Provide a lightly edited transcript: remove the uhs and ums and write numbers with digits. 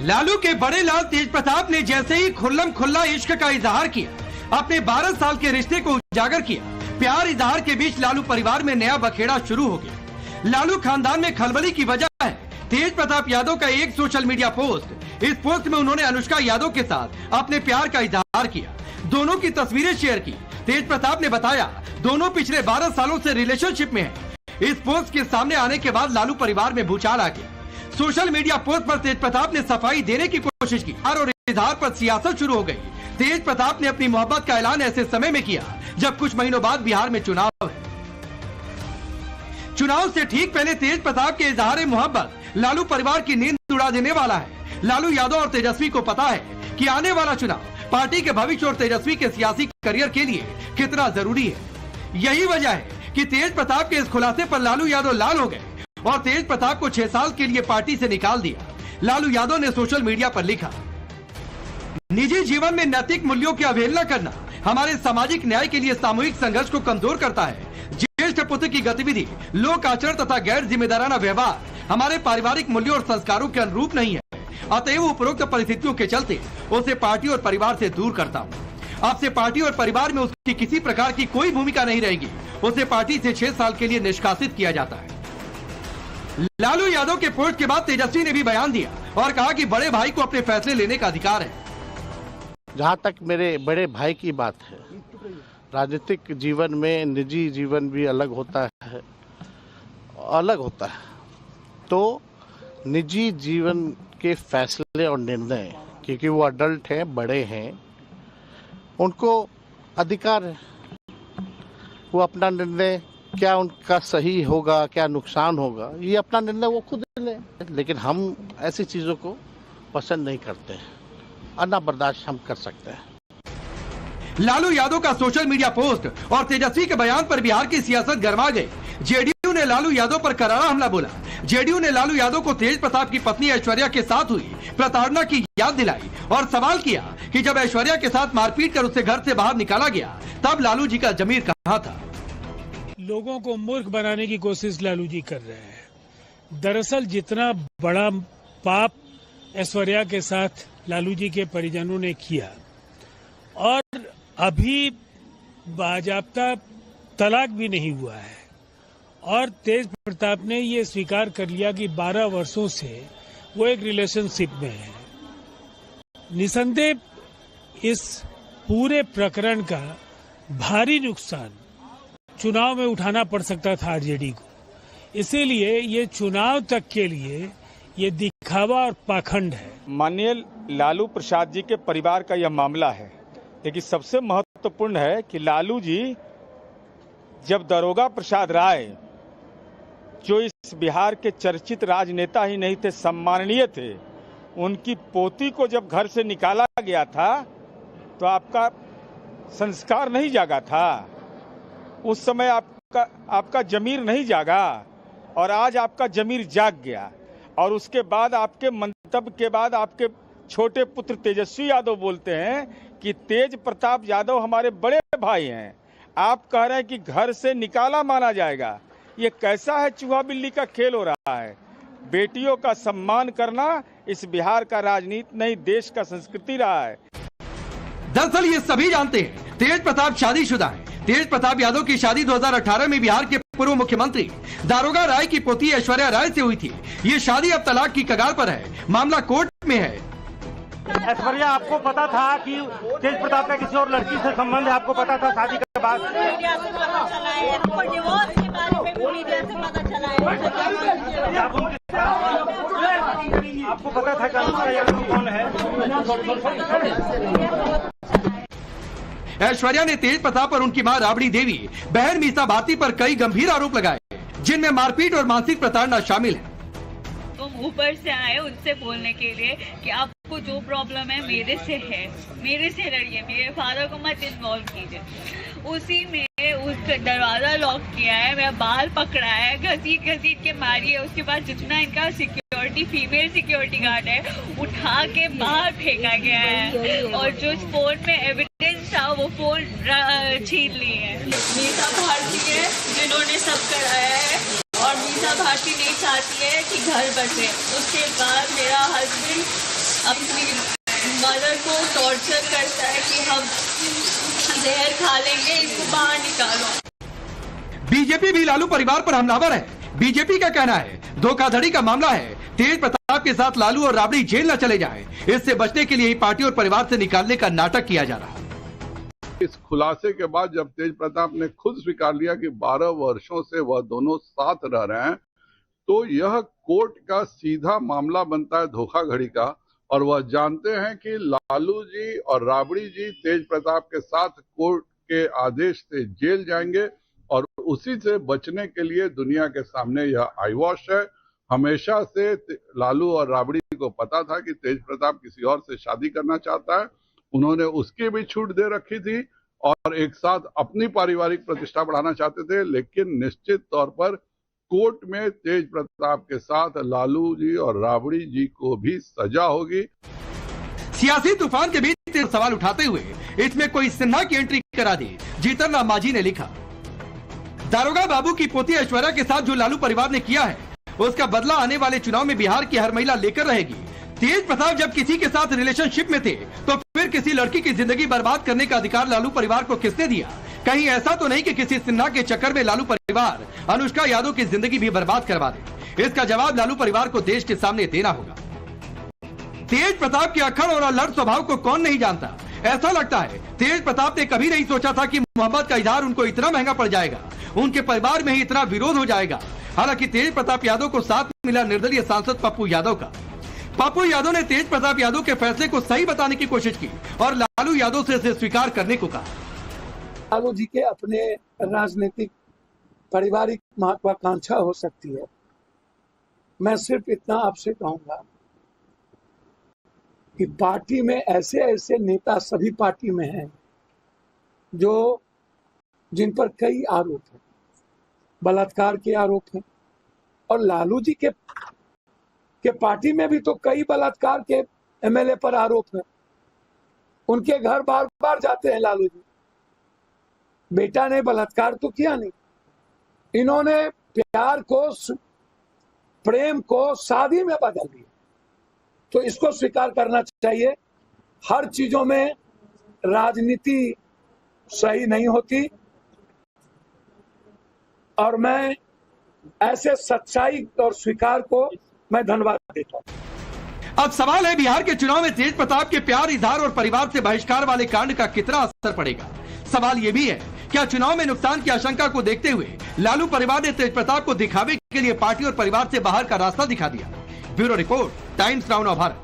लालू के बड़े लाल तेज प्रताप ने जैसे ही खुल्लम खुल्ला इश्क का इजहार किया, अपने 12 साल के रिश्ते को उजागर किया, प्यार इजहार के बीच लालू परिवार में नया बखेड़ा शुरू हो गया। लालू खानदान में खलबली की वजह है तेज प्रताप यादव का एक सोशल मीडिया पोस्ट। इस पोस्ट में उन्होंने अनुष्का यादव के साथ अपने प्यार का इजहार किया, दोनों की तस्वीरें शेयर की। तेज प्रताप ने बताया दोनों पिछले 12 सालों से रिलेशनशिप में हैं। इस पोस्ट के सामने आने के बाद लालू परिवार में भूचाल आ गया। सोशल मीडिया पोस्ट पर तेज प्रताप ने सफाई देने की कोशिश की और इजहार पर सियासत शुरू हो गई। तेज प्रताप ने अपनी मोहब्बत का ऐलान ऐसे समय में किया जब कुछ महीनों बाद बिहार में चुनाव है। चुनाव से ठीक पहले तेज प्रताप के इजहार मोहब्बत लालू परिवार की नींद उड़ा देने वाला है। लालू यादव और तेजस्वी को पता है कि आने वाला चुनाव पार्टी के भविष्य और तेजस्वी के सियासी करियर के लिए कितना जरूरी है। यही वजह है कि तेज प्रताप के इस खुलासे पर लालू यादव लाल हो गए और तेज प्रताप को 6 साल के लिए पार्टी से निकाल दिया। लालू यादव ने सोशल मीडिया पर लिखा, निजी जीवन में नैतिक मूल्यों की अवहेलना करना हमारे सामाजिक न्याय के लिए सामूहिक संघर्ष को कमजोर करता है। ज्येष्ठ पुत्र की गतिविधि, लोक आचरण तथा गैर जिम्मेदाराना व्यवहार हमारे पारिवारिक मूल्यों और संस्कारों के अनुरूप नहीं है। अतएव उपरोक्त परिस्थितियों के चलते उसे पार्टी और परिवार से दूर करता हूँ। आपसे पार्टी और परिवार में उसकी किसी प्रकार की कोई भूमिका नहीं रहेगी। उसे पार्टी से 6 साल के लिए निष्कासित किया जाता है। लालू यादव के पोस्ट के बाद तेजस्वी ने भी बयान दिया और कहा कि बड़े भाई को अपने फैसले लेने का अधिकार है। जहाँ तक मेरे बड़े भाई की बात है, राजनीतिक जीवन में निजी जीवन भी अलग होता है। तो निजी जीवन के फैसले और निर्णय, क्योंकि वो अडल्ट हैं, बड़े हैं, उनको अधिकार है। वो अपना निर्णय, क्या उनका सही होगा, क्या नुकसान होगा, ये अपना निर्णय वो खुद ले। लेकिन हम ऐसी चीज़ों को पसंद नहीं करते हैं, अन्ना बर्दाश्त हम कर सकते हैं। लालू यादव का सोशल मीडिया पोस्ट और तेजस्वी के बयान पर बिहार की सियासत गरमा गई। जेडीयू ने लालू यादव पर करारा हमला बोला। जेडीयू ने लालू यादव को तेज प्रताप की पत्नी ऐश्वर्या के साथ हुई प्रताड़ना की याद दिलाई और सवाल किया कि जब ऐश्वर्या के साथ मारपीट कर उसे घर से बाहर निकाला गया तब लालू जी का जमीर कहाँ था। लोगों को मूर्ख बनाने की कोशिश लालू जी कर रहे हैं। दरअसल जितना बड़ा पाप ऐश्वर्या के साथ लालू जी के परिजनों ने किया और अभी बाजाप्ता तलाक भी नहीं हुआ है, और तेज प्रताप ने ये स्वीकार कर लिया कि 12 वर्षों से वो एक रिलेशनशिप में है। निसंदेह इस पूरे प्रकरण का भारी नुकसान चुनाव में उठाना पड़ सकता था आरजेडी को। इसीलिए ये चुनाव तक के लिए ये दिखावा और पाखंड है। माननीय लालू प्रसाद जी के परिवार का यह मामला है, लेकिन सबसे महत्वपूर्ण है कि लालू जी जब दरोगा प्रसाद राय, जो इस बिहार के चर्चित राजनेता ही नहीं थे, सम्माननीय थे, उनकी पोती को जब घर से निकाला गया था तो आपका संस्कार नहीं जागा था। उस समय आपका जमीर नहीं जागा और आज आपका जमीर जाग गया। और उसके बाद आपके मंतव्य के बाद आपके छोटे पुत्र तेजस्वी यादव बोलते हैं कि तेज प्रताप यादव हमारे बड़े भाई हैं। आप कह रहे हैं कि घर से निकाला माना जाएगा। ये कैसा है, चूहा बिल्ली का खेल हो रहा है। बेटियों का सम्मान करना इस बिहार का राजनीति नहीं, देश का संस्कृति रहा है। दरअसल ये सभी जानते हैं तेज प्रताप शादीशुदा है। तेज प्रताप यादव की शादी 2018 में बिहार के पूर्व मुख्यमंत्री दारोगा राय की पोती ऐश्वर्या राय से हुई थी। ये शादी अब तलाक की कगार पर है। मामला कोर्ट में है। ऐश्वर्या, आपको पता था कि तेज प्रताप का किसी और लड़की से संबंध है? आपको पता था शादी के बाद? आपको पता था कि अनुष्का यादव कौन है? ऐश्वर्या ने तेज प्रताप और उनकी मां राबड़ी देवी, बहन मीसा भारती पर कई गंभीर आरोप लगाए, जिनमें मारपीट और मानसिक प्रताड़ना शामिल है। तुम ऊपर से आए उनसे बोलने के लिए कि आपको जो प्रॉब्लम है मेरे से लड़िए, मेरे फादर को मत इन्वॉल्व कीजिए। उसी में उसका दरवाजा लॉक किया है, मेरा बाल पकड़ा है, घसीट के मारी है। उसके बाद जितना इनका फीमेल सिक्योरिटी गार्ड है उठा के बाहर फेंका गया है और जो फोन में एविडेंस था वो फोन छीन लिए है। मीसा भारती है जिन्होंने सब कराया है और मीसा भारती नहीं चाहती है कि घर बसे। उसके बाद मेरा हस्बैंड अपनी मदर को टॉर्चर करता है कि हम जहर खा लेंगे, इसको बाहर निकालो। बीजेपी भी लालू परिवार पर हमलावर है। बीजेपी का कहना है धोखाधड़ी का मामला है, तेज प्रताप के साथ लालू और राबड़ी जेल न चले जाएं, इससे बचने के लिए ही पार्टी और परिवार से निकालने का नाटक किया जा रहा है। इस खुलासे के बाद जब तेज प्रताप ने खुद स्वीकार लिया कि 12 वर्षों से वह दोनों साथ रह रहे हैं, तो यह कोर्ट का सीधा मामला बनता है धोखाधड़ी का। और वह जानते हैं कि लालू जी और राबड़ी जी तेज प्रताप के साथ कोर्ट के आदेश से जेल जाएंगे और उसी से बचने के लिए दुनिया के सामने यह आई वॉश है। हमेशा से लालू और राबड़ी को पता था कि तेज प्रताप किसी और से शादी करना चाहता है, उन्होंने उसकी भी छूट दे रखी थी और एक साथ अपनी पारिवारिक प्रतिष्ठा बढ़ाना चाहते थे। लेकिन निश्चित तौर पर कोर्ट में तेज प्रताप के साथ लालू जी और राबड़ी जी को भी सजा होगी। सियासी तूफान के बीच सवाल उठाते हुए इसमें कोई सिन्हा की एंट्री करा दी। जीतन राम मांझी ने लिखा, दारोगा बाबू की पोती ऐश्वर्या के साथ जो लालू परिवार ने किया है उसका बदला आने वाले चुनाव में बिहार की हर महिला लेकर रहेगी। तेज प्रताप जब किसी के साथ रिलेशनशिप में थे तो फिर किसी लड़की की जिंदगी बर्बाद करने का अधिकार लालू परिवार को किसने दिया? कहीं ऐसा तो नहीं कि किसी सिन्हा के चक्कर में लालू परिवार अनुष्का यादव की जिंदगी भी बर्बाद करवा दे? इसका जवाब लालू परिवार को देश के सामने देना होगा। तेज प्रताप के अक्खड़ और अलर्ट स्वभाव को कौन नहीं जानता। ऐसा लगता है तेज प्रताप ने कभी नहीं सोचा था कि मोहब्बत का इजहार उनको इतना महंगा पड़ जाएगा, उनके परिवार में ही इतना विरोध हो जाएगा। हालांकि तेज प्रताप यादव को साथ मिला निर्दलीय सांसद पप्पू यादव का। पप्पू यादव ने तेज प्रताप यादव के फैसले को सही बताने की कोशिश की और लालू यादव से इसे स्वीकार करने को कहा। लालू जी के अपने राजनीतिक पारिवारिक महत्वाकांक्षा हो सकती है। मैं सिर्फ इतना आपसे कहूंगा कि पार्टी में ऐसे ऐसे नेता सभी पार्टी में हैं जो जिन पर कई आरोप हैं, बलात्कार के आरोप हैं, और लालू जी के पार्टी में भी तो कई बलात्कार के एमएलए पर आरोप है। उनके घर बार बार जाते हैं लालू जी। बेटा ने बलात्कार तो किया नहीं, इन्होंने प्यार को प्रेम को शादी में बदल दिया। तो इसको स्वीकार करना चाहिए। हर चीजों में राजनीति सही नहीं होती और मैं ऐसे सच्चाई और स्वीकार को मैं धन्यवाद देता हूं। अब सवाल है बिहार के चुनाव में तेज प्रताप के प्यार, इजहार और परिवार से बहिष्कार वाले कांड का कितना असर पड़ेगा। सवाल यह भी है क्या चुनाव में नुकसान की आशंका को देखते हुए लालू परिवार ने तेज प्रताप को दिखावे के लिए पार्टी और परिवार से बाहर का रास्ता दिखा दिया। Bureau report, times now Bharat.